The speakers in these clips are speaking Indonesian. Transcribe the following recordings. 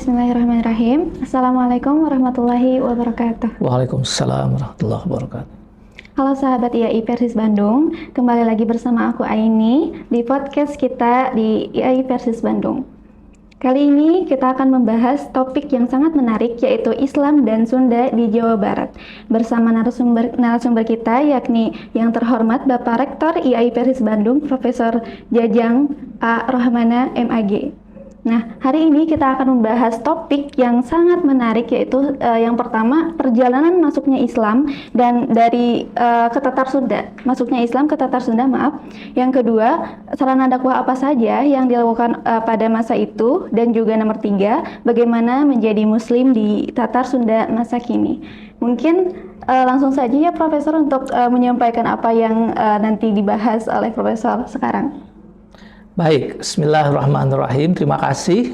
Bismillahirrahmanirrahim. Assalamualaikum warahmatullahi wabarakatuh. Waalaikumsalam warahmatullahi wabarakatuh. Halo sahabat IAI Persis Bandung, kembali lagi bersama aku Aini di podcast kita di IAI Persis Bandung. Kali ini kita akan membahas topik yang sangat menarik, yaitu Islam dan Sunda di Jawa Barat. Bersama narasumber kita, yakni yang terhormat Bapak Rektor IAI Persis Bandung, Profesor Jajang A. Rohmana MAG. Nah, hari ini kita akan membahas topik yang sangat menarik, yaitu yang pertama, perjalanan masuknya Islam dan dari ke Tatar Sunda, masuknya Islam ke Tatar Sunda, maaf. Yang kedua, sarana dakwah apa saja yang dilakukan pada masa itu, dan juga nomor 3, bagaimana menjadi Muslim di Tatar Sunda masa kini. Mungkin langsung saja ya Profesor untuk menyampaikan apa yang nanti dibahas oleh Profesor sekarang. Baik, bismillahirrahmanirrahim. Terima kasih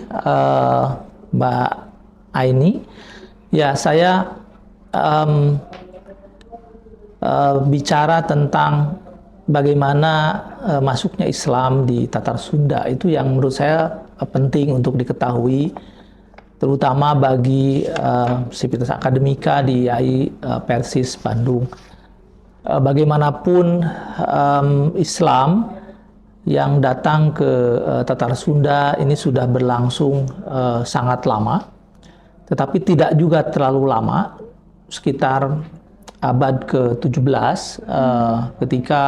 Mbak Aini. Ya, saya bicara tentang bagaimana masuknya Islam di Tatar Sunda. Itu yang menurut saya penting untuk diketahui, terutama bagi sivitas akademika di IAI Persis Bandung. Bagaimanapun Islam yang datang ke Tatar Sunda ini sudah berlangsung sangat lama, tetapi tidak juga terlalu lama, sekitar abad ke-17 ketika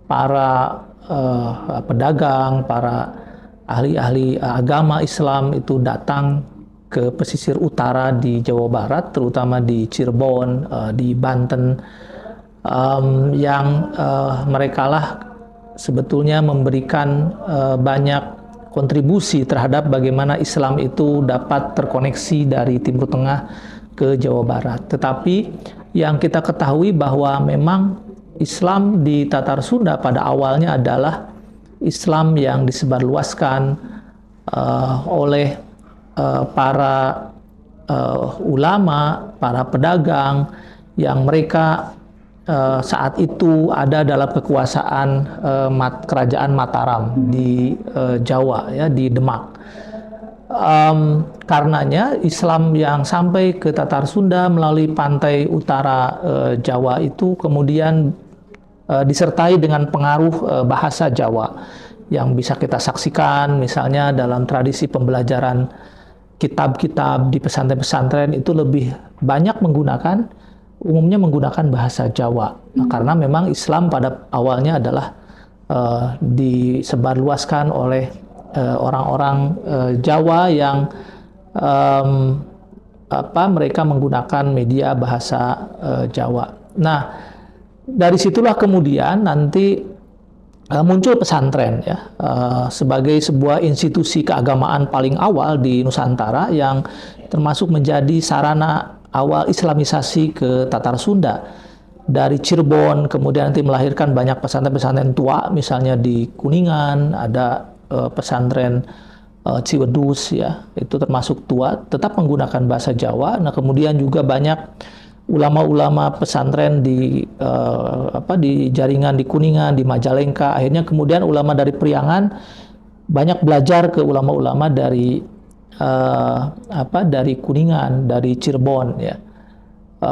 para pedagang, para ahli-ahli agama Islam itu datang ke pesisir utara di Jawa Barat, terutama di Cirebon, di Banten, yang merekalah sebetulnya memberikan banyak kontribusi terhadap bagaimana Islam itu dapat terkoneksi dari Timur Tengah ke Jawa Barat. Tetapi yang kita ketahui bahwa memang Islam di Tatar Sunda pada awalnya adalah Islam yang disebarluaskan oleh para ulama, para pedagang yang mereka saat itu ada dalam kekuasaan kerajaan Mataram di Jawa, ya, di Demak. Karenanya Islam yang sampai ke Tatar Sunda melalui pantai utara Jawa itu kemudian disertai dengan pengaruh bahasa Jawa yang bisa kita saksikan misalnya dalam tradisi pembelajaran kitab-kitab di pesantren-pesantren itu lebih banyak umumnya menggunakan bahasa Jawa. Nah, karena memang Islam pada awalnya adalah disebarluaskan oleh orang-orang Jawa yang mereka menggunakan media bahasa Jawa. Nah, dari situlah kemudian nanti muncul pesantren, ya, sebagai sebuah institusi keagamaan paling awal di Nusantara yang termasuk menjadi sarana awal Islamisasi ke Tatar Sunda. Dari Cirebon kemudian nanti melahirkan banyak pesantren-pesantren tua, misalnya di Kuningan ada pesantren Ciwedus, ya, itu termasuk tua, tetap menggunakan bahasa Jawa. Nah, kemudian juga banyak ulama-ulama pesantren di jaringan di Kuningan, di Majalengka. Akhirnya kemudian ulama dari Priangan banyak belajar ke ulama-ulama dari dari Kuningan, dari Cirebon, ya.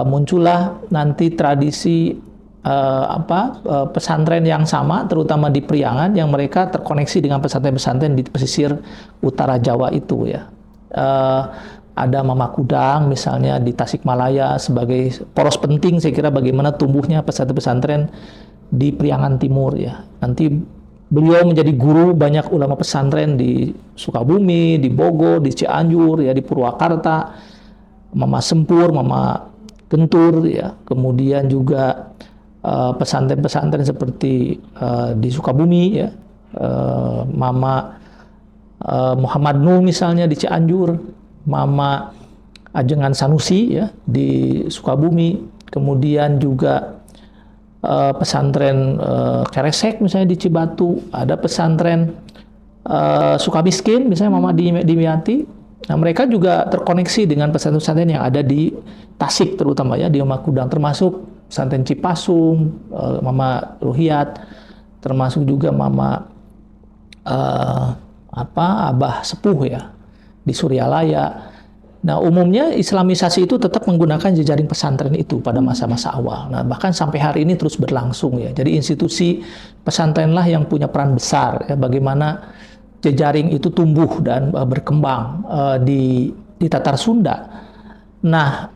Muncullah nanti tradisi pesantren yang sama, terutama di Priangan, yang mereka terkoneksi dengan pesantren-pesantren di pesisir utara Jawa itu, ya. Ada Mama Kudang misalnya di Tasikmalaya sebagai poros penting, saya kira, bagaimana tumbuhnya pesantren-pesantren di Priangan Timur, ya. Nanti beliau menjadi guru banyak ulama pesantren di Sukabumi, di Bogor, di Cianjur, ya, di Purwakarta, Mama Sempur, Mama Gentur, ya. Kemudian juga pesantren-pesantren seperti di Sukabumi, ya, Mama Muhammad Nuh misalnya di Cianjur, Mama Ajengan Sanusi, ya, di Sukabumi, kemudian juga pesantren Keresek misalnya di Cibatu, ada pesantren Sukamiskin misalnya Mama Dimyati. Nah, mereka juga terkoneksi dengan pesantren-pesantren yang ada di Tasik, terutama, ya, di Mama Kudang, termasuk pesantren Cipasung, Mama Ruhiat, termasuk juga Mama Abah Sepuh, ya. di Suryalaya. Nah, umumnya Islamisasi itu tetap menggunakan jejaring pesantren itu pada masa-masa awal. Nah, bahkan sampai hari ini terus berlangsung ya. Jadi institusi pesantrenlah yang punya peran besar ya, bagaimana jejaring itu tumbuh dan berkembang di Tatar Sunda. Nah,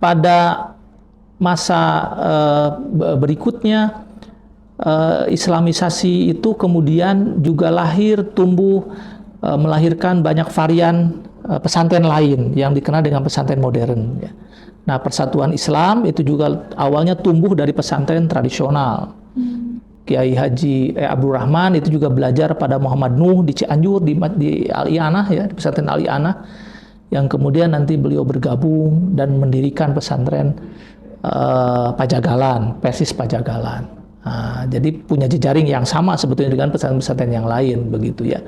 pada masa berikutnya Islamisasi itu kemudian juga lahir, tumbuh, melahirkan banyak varian pesantren lain yang dikenal dengan pesantren modern. Ya. Nah, Persatuan Islam itu juga awalnya tumbuh dari pesantren tradisional. Kiai Haji Abdul Rahman itu juga belajar pada Muhammad Nuh di Cianjur, di Al-I'anah, ya, di pesantren Al-I'anah, yang kemudian nanti beliau bergabung dan mendirikan pesantren Pajagalan, Persis Pajagalan. Nah, jadi punya jejaring yang sama sebetulnya dengan pesantren-pesantren yang lain, begitu ya.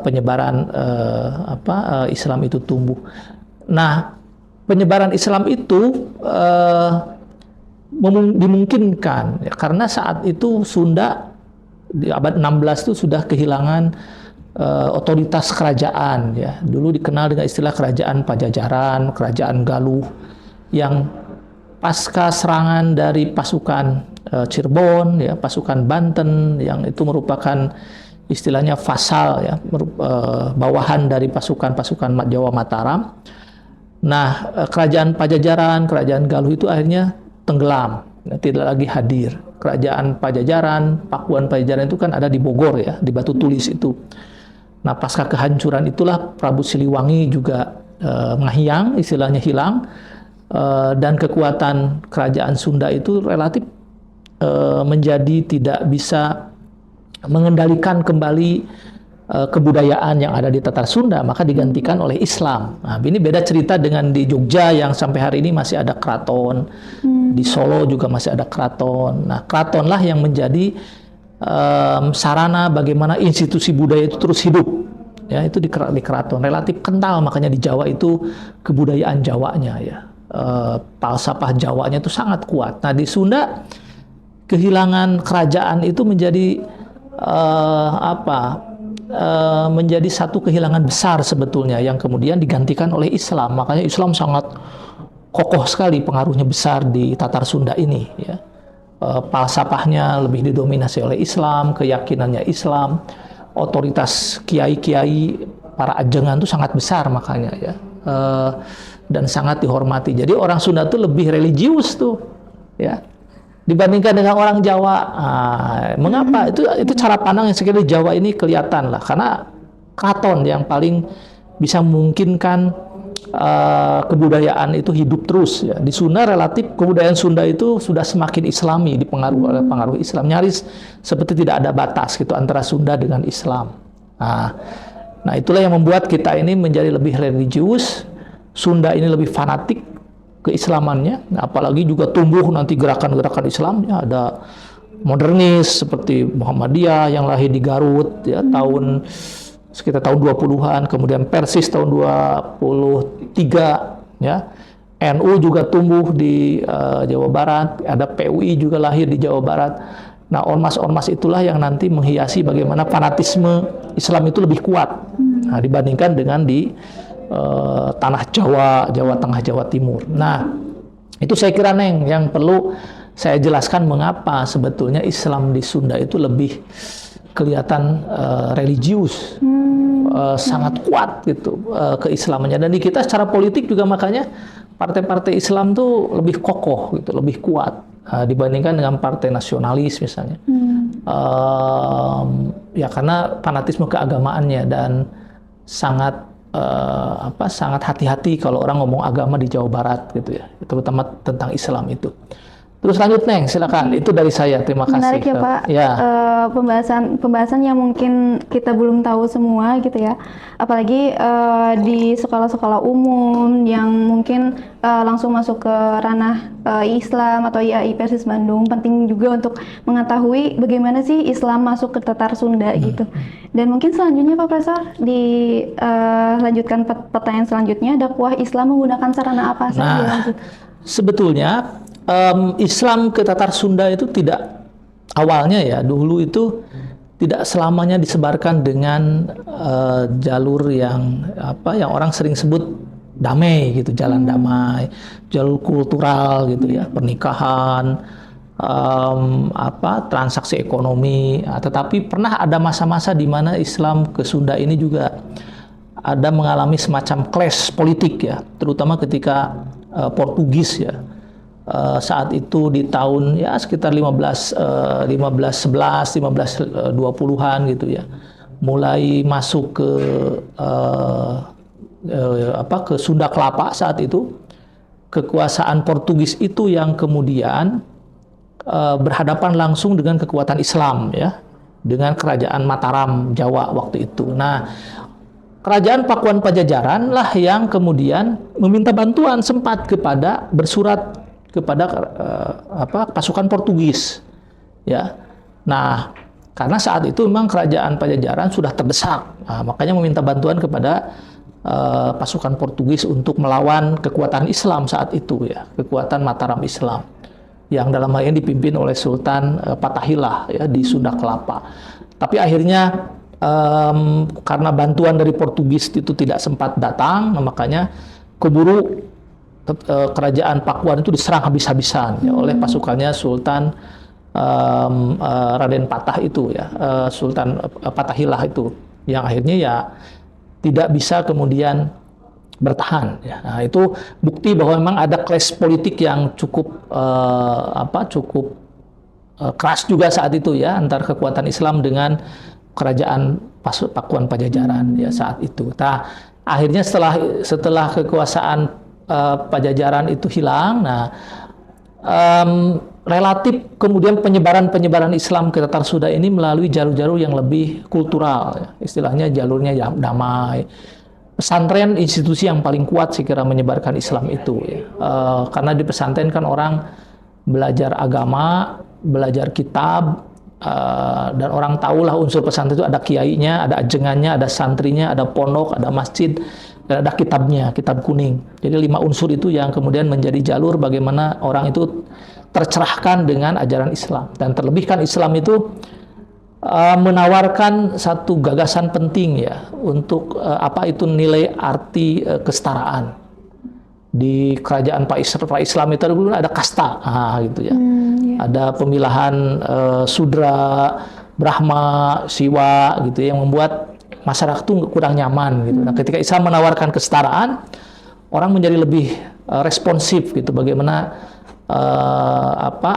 Penyebaran Islam itu tumbuh. Nah, penyebaran Islam itu dimungkinkan ya, karena saat itu Sunda di abad 16 itu sudah kehilangan otoritas kerajaan ya. Dulu dikenal dengan istilah kerajaan Pajajaran, kerajaan Galuh, yang pasca serangan dari pasukan Cirebon ya, pasukan Banten yang itu merupakan istilahnya vasal ya, bawahan dari pasukan-pasukan Jawa Mataram. Nah, kerajaan Pajajaran, kerajaan Galuh itu akhirnya tenggelam, ya, tidak lagi hadir. Kerajaan Pajajaran, Pakuan Pajajaran itu kan ada di Bogor ya, di Batu Tulis itu. Nah, pasca kehancuran itulah Prabu Siliwangi juga menghilang, istilahnya hilang, dan kekuatan kerajaan Sunda itu relatif menjadi tidak bisa mengendalikan kembali kebudayaan yang ada di Tatar Sunda, maka digantikan oleh Islam. Nah, ini beda cerita dengan di Jogja yang sampai hari ini masih ada keraton, di Solo juga masih ada keraton. Nah, keratonlah yang menjadi sarana bagaimana institusi budaya itu terus hidup. Ya, itu di keraton relatif kental, makanya di Jawa itu kebudayaan Jawanya ya, falsafah Jawanya itu sangat kuat. Nah, di Sunda kehilangan kerajaan itu menjadi menjadi satu kehilangan besar sebetulnya yang kemudian digantikan oleh Islam. Makanya Islam sangat kokoh sekali, pengaruhnya besar di Tatar Sunda ini ya. Falsafahnya lebih didominasi oleh Islam, keyakinannya Islam, otoritas kiai-kiai para ajengan itu sangat besar makanya ya, dan sangat dihormati. Jadi orang Sunda itu lebih religius tuh ya dibandingkan dengan orang Jawa. Mengapa? Itu cara pandang yang sekali Jawa ini kelihatan lah, karena keraton yang paling bisa memungkinkan kebudayaan itu hidup terus ya. Di Sunda relatif kebudayaan Sunda itu sudah semakin Islami, dipengaruhi oleh pengaruh Islam, nyaris seperti tidak ada batas gitu antara Sunda dengan Islam. Nah, itulah yang membuat kita ini menjadi lebih religius, Sunda ini lebih fanatik keislamannya, apalagi juga tumbuh nanti gerakan-gerakan Islamnya, ada modernis seperti Muhammadiyah yang lahir di Garut ya, sekitar tahun 20-an, kemudian Persis tahun 23 ya. NU juga tumbuh di Jawa Barat, ada PUI juga lahir di Jawa Barat. Nah, ormas-ormas itulah yang nanti menghiasi bagaimana fanatisme Islam itu lebih kuat dibandingkan dengan di tanah Jawa, Jawa Tengah, Jawa Timur. Nah, itu saya kira Neng yang perlu saya jelaskan mengapa sebetulnya Islam di Sunda itu lebih kelihatan religius, sangat kuat gitu keislamannya. Dan di kita secara politik juga makanya partai-partai Islam tuh lebih kokoh gitu, lebih kuat dibandingkan dengan partai nasionalis misalnya. Ya karena fanatisme keagamaannya dan sangat sangat hati-hati kalau orang ngomong agama di Jawa Barat gitu ya, terutama tentang Islam itu. Terus lanjut Neng, silakan. Itu dari saya. Terima kasih. Menarik ya Pak. Ya. Pembahasan yang mungkin kita belum tahu semua gitu ya. Apalagi di sekolah-sekolah umum yang mungkin langsung masuk ke ranah Islam atau IAI Persis Bandung. Penting juga untuk mengetahui bagaimana sih Islam masuk ke Tatar Sunda gitu. Dan mungkin selanjutnya Pak Profesor dilanjutkan pertanyaan selanjutnya, dakwah Islam menggunakan sarana apa saja? Nah, sebetulnya Islam ke Tatar Sunda itu tidak awalnya ya, dulu itu tidak selamanya disebarkan dengan jalur yang orang sering sebut damai gitu, jalan damai, jalur kultural gitu ya, pernikahan, transaksi ekonomi. Tetapi pernah ada masa-masa di mana Islam ke Sunda ini juga ada mengalami semacam clash politik ya, terutama ketika Portugis ya. Saat itu di tahun ya sekitar 1520-an gitu ya, mulai masuk ke Sunda Kelapa. Saat itu kekuasaan Portugis itu yang kemudian berhadapan langsung dengan kekuatan Islam ya, dengan kerajaan Mataram Jawa waktu itu. Nah, kerajaan Pakuan Pajajaran lah yang kemudian meminta bantuan sempat bersurat kepada pasukan Portugis ya. Nah, karena saat itu memang kerajaan Pajajaran sudah terdesak, makanya meminta bantuan kepada pasukan Portugis untuk melawan kekuatan Islam saat itu ya, kekuatan Mataram Islam yang dalam hal ini dipimpin oleh Sultan Fatahillah ya di Sunda Kelapa. Tapi akhirnya karena bantuan dari Portugis itu tidak sempat datang, makanya keburu kerajaan Pakuan itu diserang habis-habisan ya, oleh pasukannya Sultan Raden Patah itu ya, Sultan Fatahillah itu, yang akhirnya ya tidak bisa kemudian bertahan ya. Nah, itu bukti bahwa memang ada clash politik yang cukup keras juga saat itu ya, antar kekuatan Islam dengan kerajaan Pakuan Pajajaran ya saat itu. Nah, akhirnya setelah kekuasaan Pajajaran itu hilang, nah relatif kemudian penyebaran Islam ke Tatar Sunda ini melalui jalur-jalur yang lebih kultural ya. Istilahnya jalurnya yang damai. Pesantren institusi yang paling kuat sih kira menyebarkan Islam itu ya. Karena di pesantren kan orang belajar agama, belajar kitab, dan orang tahulah unsur pesantren itu ada kiainya, ada ajengannya, ada santrinya, ada pondok, ada masjid, dan ada kitabnya, kitab kuning. Jadi 5 unsur itu yang kemudian menjadi jalur bagaimana orang itu tercerahkan dengan ajaran Islam. Dan terlebih kan Islam itu menawarkan satu gagasan penting ya, untuk apa itu nilai arti kesetaraan. Di kerajaan Islam itu dulu ada kasta, gitu ya. Ada pemilahan Sudra, Brahma, Siwa gitu ya, yang membuat masyarakat itu kurang nyaman gitu. Nah, ketika Islam menawarkan kesetaraan, orang menjadi lebih responsif gitu. Bagaimana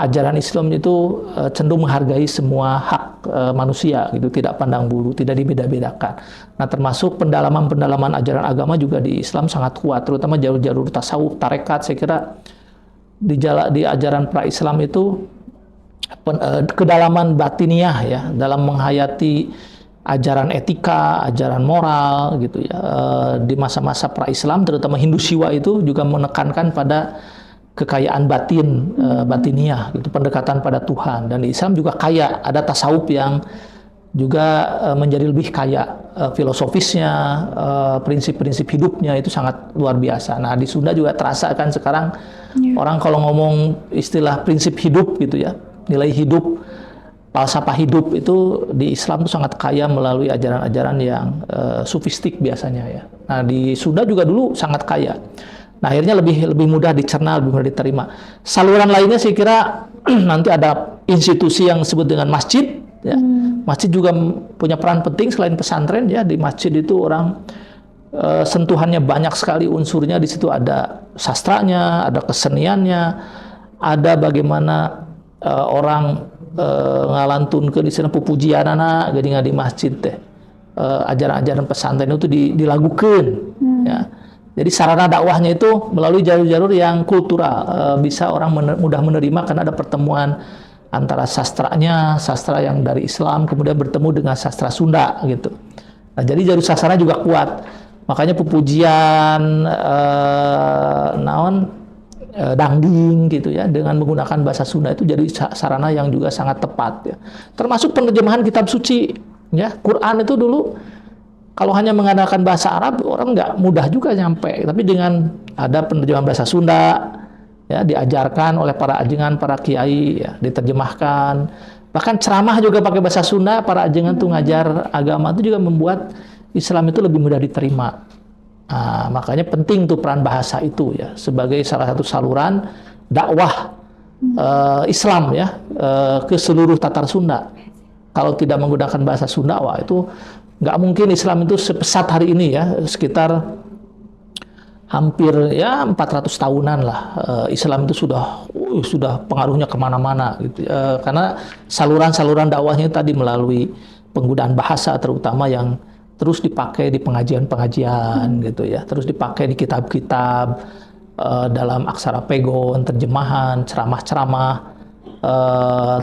ajaran Islam itu cenderung menghargai semua hak manusia gitu, tidak pandang bulu, tidak dibeda-bedakan. Nah, termasuk pendalaman ajaran agama juga di Islam sangat kuat, terutama jalur-jalur tasawuf, tarekat. Saya kira di ajaran pra-Islam itu kedalaman batiniah ya dalam menghayati ajaran etika, ajaran moral gitu ya. Di masa-masa pra-Islam terutama Hindu Siwa itu juga menekankan pada kekayaan batiniah gitu, pendekatan pada Tuhan. Dan di Islam juga kaya, ada tasawuf yang juga menjadi lebih kaya, filosofisnya, prinsip-prinsip hidupnya itu sangat luar biasa. Nah, di Sunda juga terasa kan sekarang orang kalau ngomong istilah prinsip hidup gitu ya, nilai hidup, falsafah hidup itu di Islam itu sangat kaya melalui ajaran-ajaran yang sufistik biasanya ya. Nah, di Sunda juga dulu sangat kaya. Nah, akhirnya lebih mudah dicerna, lebih mudah diterima. Saluran lainnya saya kira nanti ada institusi yang disebut dengan masjid ya. Masjid juga punya peran penting selain pesantren ya. Di masjid itu orang sentuhannya banyak sekali unsurnya. Di situ ada sastranya, ada keseniannya, ada bagaimana orang ngalantun ke di sana pupujian anak geuningan di masjid teh. Ajaran-ajaran pesantren itu dilakukan ya. Jadi sarana dakwahnya itu melalui jalur-jalur yang kultural, bisa orang mudah menerima karena ada pertemuan antara sastranya, sastra yang dari Islam kemudian bertemu dengan sastra Sunda gitu. Nah, jadi jalur sastra juga kuat. Makanya pupujian dangding gitu ya dengan menggunakan bahasa Sunda itu jadi sarana yang juga sangat tepat ya. Termasuk penerjemahan kitab suci ya. Quran itu dulu kalau hanya mengandalkan bahasa Arab orang nggak mudah juga nyampe. Tapi dengan ada penerjemahan bahasa Sunda ya, diajarkan oleh para ajengan, para kiai ya, diterjemahkan. Bahkan ceramah juga pakai bahasa Sunda, para ajengan tuh ngajar agama itu juga membuat Islam itu lebih mudah diterima. Nah, makanya penting tuh peran bahasa itu ya sebagai salah satu saluran dakwah Islam ya ke seluruh Tatar Sunda. Kalau tidak menggunakan bahasa Sunda, wah itu nggak mungkin Islam itu sepesat hari ini ya, sekitar hampir ya 400 tahunan lah Islam itu sudah pengaruhnya kemana-mana gitu. Karena saluran-saluran dakwahnya tadi melalui penggunaan bahasa terutama yang terus dipakai di pengajian-pengajian gitu ya, terus dipakai di kitab-kitab dalam aksara pegon, terjemahan, ceramah-ceramah,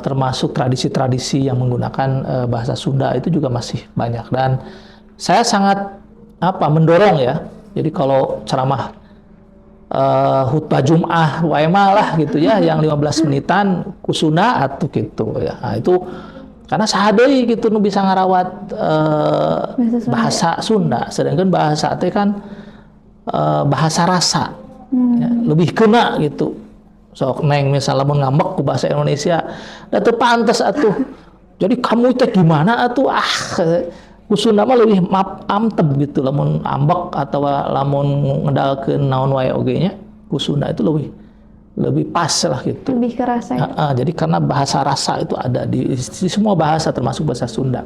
termasuk tradisi-tradisi yang menggunakan bahasa Sunda itu juga masih banyak. Dan saya sangat mendorong ya. Jadi kalau ceramah khutbah Jum'ah waema lah gitu ya, yang 15 menitan kusuna atau gitu ya. Nah, itu karena sahadei gitu nu bisa ngarawat bahasa Sunda, sedangkan bahasa teh kan bahasa rasa. Ya, lebih kena gitu. Sok neng misalnya mau ngambek ke bahasa Indonesia, da teu pantes atuh. Jadi kamu teh gimana atuh? Kusunda mah lebih amteb gitu, lamun ambek atau lamun ngedalkeun naon wae oge nya, kusunda itu lebih pas lah gitu. Lebih kerasa ya? Jadi karena bahasa rasa itu ada di semua bahasa termasuk bahasa Sunda.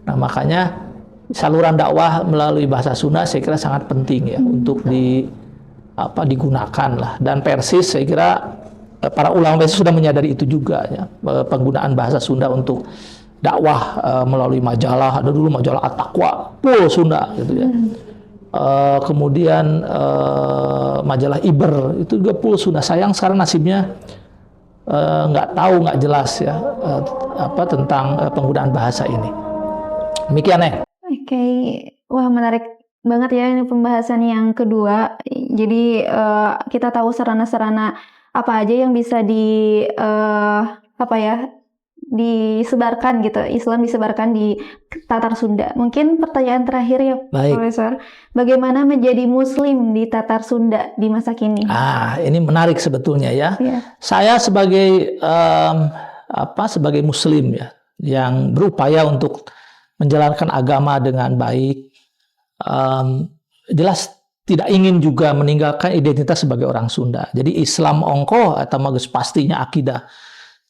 Nah makanya saluran dakwah melalui bahasa Sunda saya kira sangat penting ya untuk digunakan lah. Dan Persis saya kira para ulama Persis sudah menyadari itu juga ya, penggunaan bahasa Sunda untuk dakwah melalui majalah. Ada dulu majalah At-Taqwa full Sunda gitu ya. Kemudian majalah Iber itu juga full Sunda. Sayang sekarang nasibnya nggak jelas ya tentang penggunaan bahasa ini. Demikian Oke, wah menarik banget ya ini pembahasan yang kedua. Jadi kita tahu sarana-sarana apa aja yang bisa disebarkan gitu, Islam disebarkan di Tatar Sunda. Mungkin pertanyaan terakhir ya, Baik. Profesor, bagaimana menjadi Muslim di Tatar Sunda di masa kini? Ini menarik sebetulnya ya. Yeah. Saya sebagai sebagai Muslim ya, yang berupaya untuk menjalankan agama dengan baik, jelas tidak ingin juga meninggalkan identitas sebagai orang Sunda. Jadi Islam ongko atau magus pastinya akidah.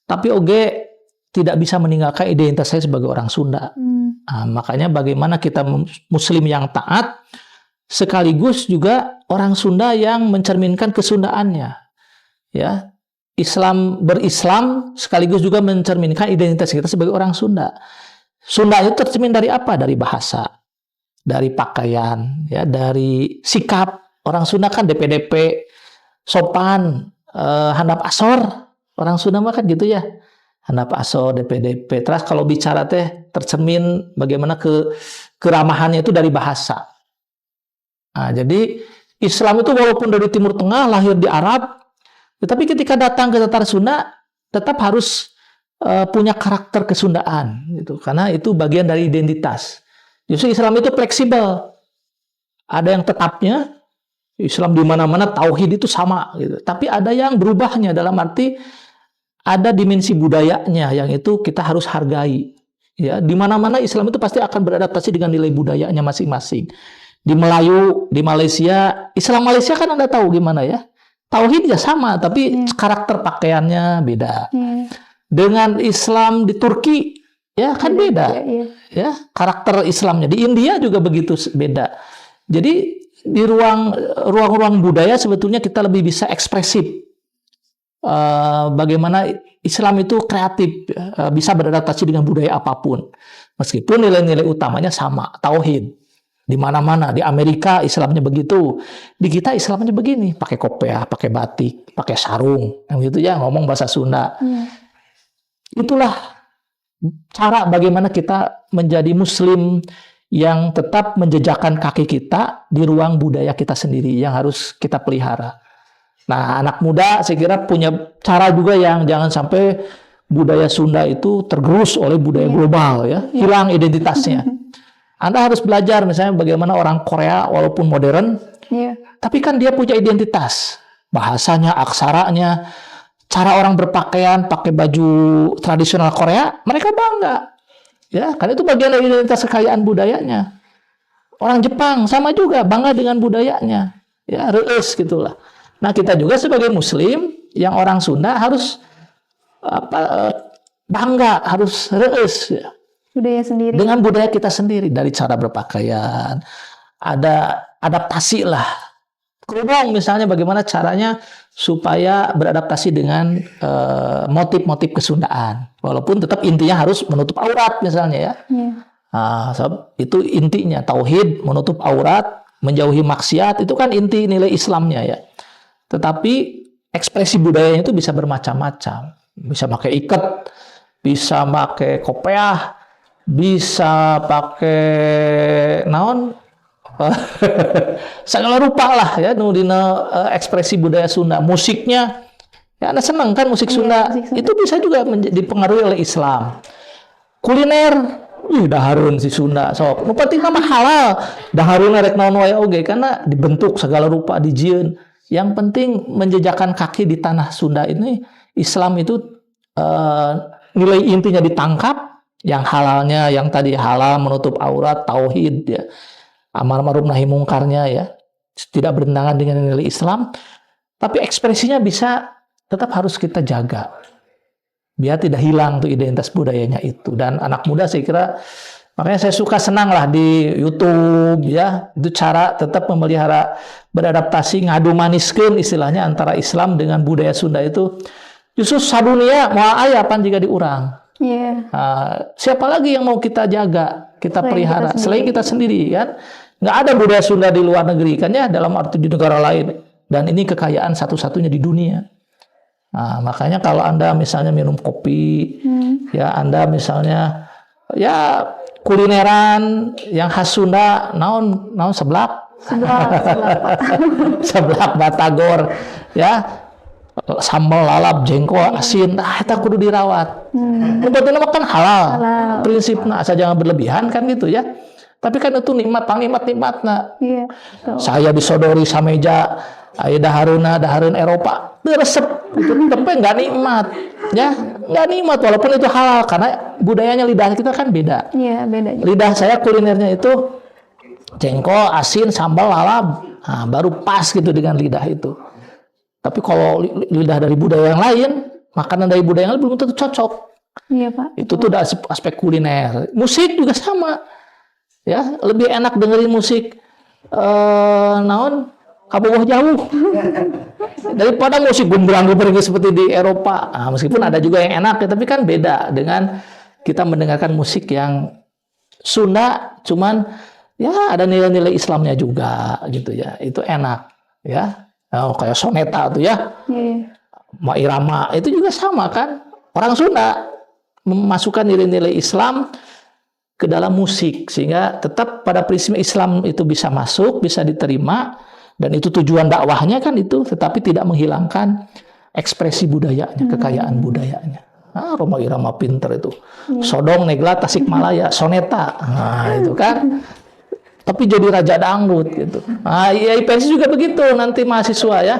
Tapi oge tidak bisa meninggalkan identitas saya sebagai orang Sunda. Nah, makanya bagaimana kita Muslim yang taat, sekaligus juga orang Sunda yang mencerminkan kesundaannya. Ya, berislam sekaligus juga mencerminkan identitas kita sebagai orang Sunda. Sunda itu tercermin dari apa? Dari bahasa, dari pakaian, ya, dari sikap. Orang Sunda kan DP-DP, sopan, handap asor. Orang Sunda mah kan gitu ya. Handap asor, DP-DP. Terus kalau bicara teh tercermin bagaimana keramahannya itu dari bahasa. Nah, jadi Islam itu walaupun dari Timur Tengah, lahir di Arab, tetapi ketika datang ke Tatar Sunda tetap harus punya karakter kesundaan gitu. Karena itu bagian dari identitas. Justru Islam itu fleksibel. Ada yang tetapnya, Islam di mana-mana tauhid itu sama gitu. Tapi ada yang berubahnya, dalam arti ada dimensi budayanya yang itu kita harus hargai. Ya, di mana-mana Islam itu pasti akan beradaptasi dengan nilai budayanya masing-masing. Di Melayu, di Malaysia, Islam Malaysia kan Anda tahu gimana ya? Tauhid ya sama, tapi karakter pakaiannya beda. Dengan Islam di Turki, ya kan beda. Ya, karakter Islamnya di India juga begitu beda. Jadi di ruang-ruang budaya sebetulnya kita lebih bisa ekspresif. Bagaimana Islam itu kreatif, bisa beradaptasi dengan budaya apapun, meskipun nilai-nilai utamanya sama, tauhid. Di mana-mana, di Amerika Islamnya begitu, di kita Islamnya begini, pakai kopiah, pakai batik, pakai sarung, yang gitu ya, ngomong bahasa Sunda. Itulah cara bagaimana kita menjadi Muslim yang tetap menjejakkan kaki kita di ruang budaya kita sendiri yang harus kita pelihara. Nah, anak muda saya kira punya cara juga yang jangan sampai budaya Sunda itu tergerus oleh budaya global ya, hilang identitasnya. Anda harus belajar misalnya bagaimana orang Korea walaupun modern, tapi kan dia punya identitas, bahasanya, aksaranya, cara orang berpakaian pakai baju tradisional Korea, mereka bangga. Ya, kan itu bagian dari identitas kekayaan budayanya. Orang Jepang sama juga bangga dengan budayanya. Ya, reus gitulah. Nah, kita juga sebagai muslim yang orang Sunda harus bangga, harus reus ya. Budaya sendiri. Dengan budaya kita sendiri, dari cara berpakaian, ada adaptasi lah. Kerudung misalnya bagaimana caranya supaya beradaptasi dengan motif-motif kesundaan. Walaupun tetap intinya harus menutup aurat misalnya ya. Itu intinya, tauhid, menutup aurat, menjauhi maksiat, itu kan inti nilai Islamnya ya. Tetapi ekspresi budayanya itu bisa bermacam-macam. Bisa pakai iket, bisa pakai kopiah, bisa pakai naon, segala rupa lah ya dina ekspresi budaya Sunda. Musiknya ya Anda senang kan musik Sunda, musik Sunda. Itu bisa juga dipengaruhi oleh Islam. Kuliner daharun si Sunda sok nu penting mah halal, daharun rek naon wae oge karena dibentuk segala rupa dijieun. Yang penting menjejakkan kaki di tanah Sunda ini, Islam itu nilai intinya ditangkap, yang halalnya yang tadi halal, menutup aurat, tauhid ya, amar ma'ruf nahi mungkarnya ya, tidak bertentangan dengan nilai Islam, tapi ekspresinya bisa tetap harus kita jaga biar tidak hilang tuh identitas budayanya itu. Dan anak muda saya kira, makanya saya suka senang lah di YouTube ya, itu cara tetap memelihara, beradaptasi, ngadu maniskeun istilahnya antara Islam dengan budaya Sunda itu justru sadunia mau aya pan jika diurang. Siapa lagi yang mau kita jaga, kita pelihara selain kita sendiri kan? Nggak ada budaya Sunda di luar negeri kan ya, dalam arti di negara lain, dan ini kekayaan satu-satunya di dunia. Makanya kalau Anda misalnya minum kopi, ya Anda misalnya ya kulineran yang khas Sunda, naon seblak seblak batagor ya, sambal lalap jengkol asin, eta kudu dirawat. Berarti nama kan halal. Prinsipna asa jangan berlebihan kan gitu ya. Tapi kan itu nikmat, nikmat-nikmatna. Iya. Saya disodori sameja, aya daharun Eropa, resep itu tapi nggak nikmat, ya nggak nikmat walaupun itu halal karena budayanya lidah kita kan beda. Iya beda. Lidah saya kulinernya itu jengkol, asin, sambal, lalap, baru pas gitu dengan lidah itu. Tapi kalau lidah dari budaya yang lain, makanan dari budaya yang lain belum tentu cocok. Iya Pak. Itu tuh dari aspek kuliner. Musik juga sama. Ya, lebih enak dengerin musik naon kabogoh jauh daripada musik gumbrang-gumbrang seperti di Eropa. Meskipun ada juga yang enak ya, tapi kan beda dengan kita mendengarkan musik yang Sunda, cuman ya ada nilai-nilai Islamnya juga gitu ya. Itu enak ya. Kayak soneta tuh ya. Ma irama itu juga sama kan. Orang Sunda memasukkan nilai-nilai Islam ke dalam musik sehingga tetap pada prinsip Islam itu bisa masuk, bisa diterima, dan itu tujuan dakwahnya kan itu, tetapi tidak menghilangkan ekspresi budayanya, kekayaan budayanya. Roma Irama pinter itu. Sodong, Negla, Tasikmalaya, soneta. Itu kan. Tapi jadi raja dangdut gitu. Ya IPS juga begitu nanti mahasiswa ya.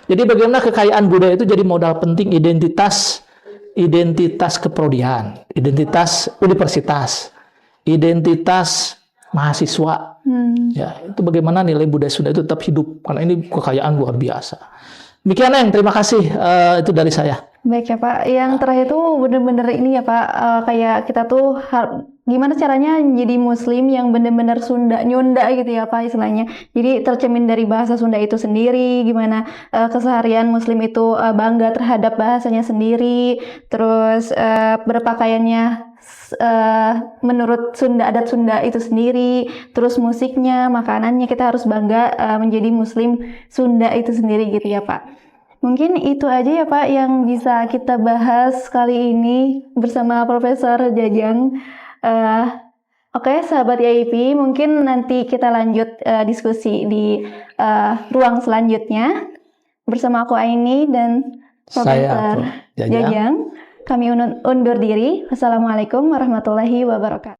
Jadi bagaimana kekayaan budaya itu jadi modal penting identitas keprodian, identitas universitas, identitas mahasiswa. Ya, itu bagaimana nilai budaya Sunda itu tetap hidup karena ini kekayaan luar biasa. Demikian Neng, terima kasih itu dari saya. Baik ya Pak, yang terakhir itu benar-benar ini ya Pak, kayak kita tuh gimana caranya jadi muslim yang benar-benar Nyunda gitu ya Pak istilahnya. Jadi tercermin dari bahasa Sunda itu sendiri, gimana keseharian muslim itu bangga terhadap bahasanya sendiri, terus berpakaiannya menurut Sunda, adat Sunda itu sendiri, terus musiknya, makanannya, kita harus bangga menjadi muslim Sunda itu sendiri gitu ya Pak. Mungkin itu aja ya Pak yang bisa kita bahas kali ini bersama Profesor Jajang. Oke, sahabat IAIP, mungkin nanti kita lanjut diskusi di ruang selanjutnya bersama aku Aini dan Profesor Jajang. Kami undur diri. Wassalamualaikum warahmatullahi wabarakatuh.